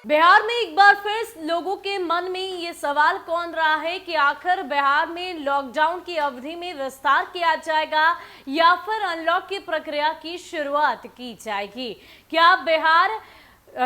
बिहार में एक बार फिर लोगों के मन में ये सवाल कौन रहा है कि आखिर बिहार में लॉकडाउन की अवधि में विस्तार किया जाएगा या फिर अनलॉक की प्रक्रिया की शुरुआत की जाएगी। क्या बिहार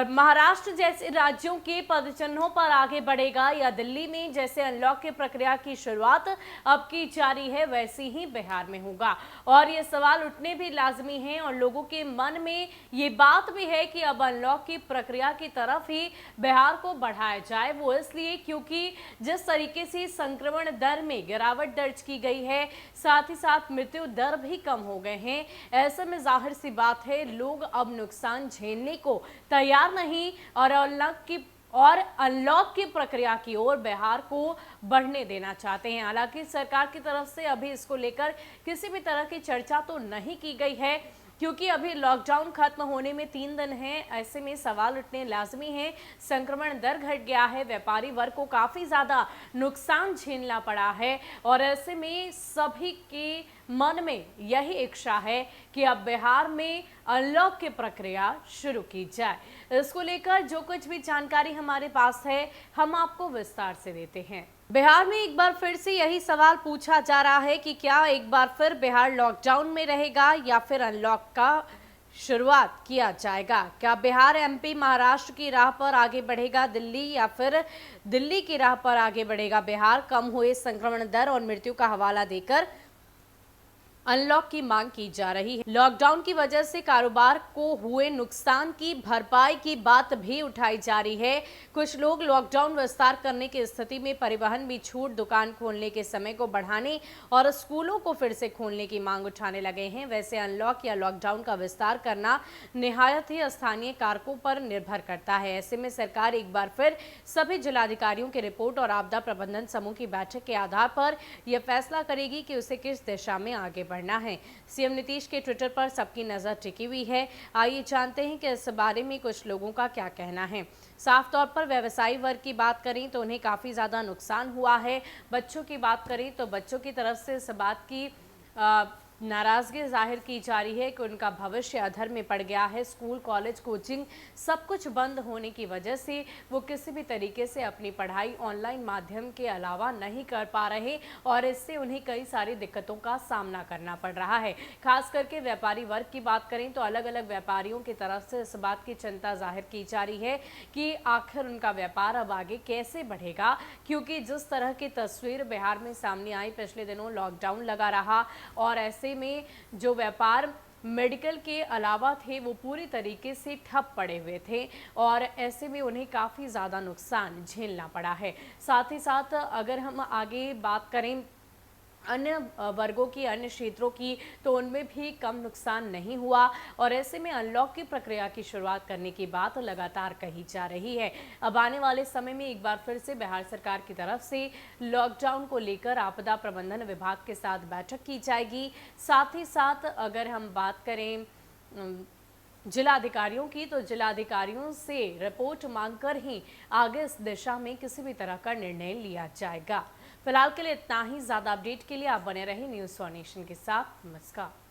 महाराष्ट्र जैसे राज्यों के पदचिन्हों पर आगे बढ़ेगा या दिल्ली में जैसे अनलॉक की प्रक्रिया की शुरुआत अब की जा रही है वैसी ही बिहार में होगा। और ये सवाल उठने भी लाजमी हैं और लोगों के मन में ये बात भी है कि अब अनलॉक की प्रक्रिया की तरफ ही बिहार को बढ़ाया जाए। वो इसलिए क्योंकि जिस तरीके से संक्रमण दर में गिरावट दर्ज की गई है, साथ ही साथ मृत्यु दर भी कम हो गए हैं। ऐसे में जाहिर सी बात है लोग अब नुकसान झेलने को तैयार नहीं और अनलॉक की प्रक्रिया की ओर बिहार को बढ़ने देना चाहते हैं। हालांकि सरकार की तरफ से अभी इसको लेकर किसी भी तरह की चर्चा तो नहीं की गई है, क्योंकि अभी लॉकडाउन खत्म होने में 3 दिन हैं। ऐसे में सवाल उठने लाजमी है। संक्रमण दर घट गया है, व्यापारी वर्ग को काफी ज्यादा नुकसान झेलना पड़ा है और ऐसे में सभी के मन में यही इच्छा है कि अब बिहार में अनलॉक की प्रक्रिया शुरू की जाए। इसको लेकर जो कुछ भी जानकारी हमारे पास है हम आपको विस्तार से देते हैं। बिहार में एक बार फिर से यही सवाल पूछा जा रहा है कि क्या एक बार फिर बिहार लॉकडाउन में रहेगा या फिर अनलॉक का शुरुआत किया जाएगा। क्या बिहार एमपी महाराष्ट्र की राह पर आगे बढ़ेगा दिल्ली या फिर दिल्ली की राह पर आगे बढ़ेगा बिहार। कम हुए संक्रमण दर और मृत्यु का हवाला देकर अनलॉक की मांग की जा रही है। लॉकडाउन की वजह से कारोबार को हुए नुकसान की भरपाई की बात भी उठाई जा रही है। कुछ लोग लॉकडाउन विस्तार करने की स्थिति में परिवहन भी छूट, दुकान खोलने के समय को बढ़ाने और स्कूलों को फिर से खोलने की मांग उठाने लगे हैं। वैसे अनलॉक या लॉकडाउन का विस्तार करना निहायत ही स्थानीय कारकों पर निर्भर करता है। ऐसे में सरकार एक बार फिर सभी जिलाधिकारियों की रिपोर्ट और आपदा प्रबंधन समूह की बैठक के आधार पर यह फैसला करेगी कि उसे किस दिशा में आगे बढ़ना है। सीएम नीतीश के ट्विटर पर सबकी नजर टिकी हुई है। आइए जानते हैं कि इस बारे में कुछ लोगों का क्या कहना है। साफ तौर पर व्यवसायी वर्ग की बात करें तो उन्हें काफी ज्यादा नुकसान हुआ है। बच्चों की बात करें तो बच्चों की तरफ से इस बात की नाराजगी जाहिर की जा रही है कि उनका भविष्य अधर में पड़ गया है। स्कूल, कॉलेज, कोचिंग सब कुछ बंद होने की वजह से वो किसी भी तरीके से अपनी पढ़ाई ऑनलाइन माध्यम के अलावा नहीं कर पा रहे और इससे उन्हें कई सारी दिक्कतों का सामना करना पड़ रहा है। खास करके व्यापारी वर्ग की बात करें तो अलग अलग व्यापारियों की तरफ से इस बात की चिंता जाहिर की जा रही है कि आखिर उनका व्यापार अब आगे कैसे बढ़ेगा, क्योंकि जिस तरह की तस्वीर बिहार में सामने आई, पिछले दिनों लॉकडाउन लगा रहा और ऐसे में जो व्यापार मेडिकल के अलावा थे वो पूरी तरीके से ठप पड़े हुए थे और ऐसे में उन्हें काफ़ी ज़्यादा नुकसान झेलना पड़ा है। साथ ही साथ अगर हम आगे बात करें अन्य वर्गों की, अन्य क्षेत्रों की, तो उनमें भी कम नुकसान नहीं हुआ और ऐसे में अनलॉक की प्रक्रिया की शुरुआत करने की बात लगातार कही जा रही है। अब आने वाले समय में एक बार फिर से बिहार सरकार की तरफ से लॉकडाउन को लेकर आपदा प्रबंधन विभाग के साथ बैठक की जाएगी। साथ ही साथ अगर हम बात करें जिलाधिकारियों की, तो जिलाधिकारियों से रिपोर्ट मांगकर ही आगे इस दिशा में किसी भी तरह का निर्णय लिया जाएगा। फिलहाल के लिए इतना ही। ज्यादा अपडेट के लिए आप बने रहे न्यूज़ फॉर नेशन के साथ। नमस्कार।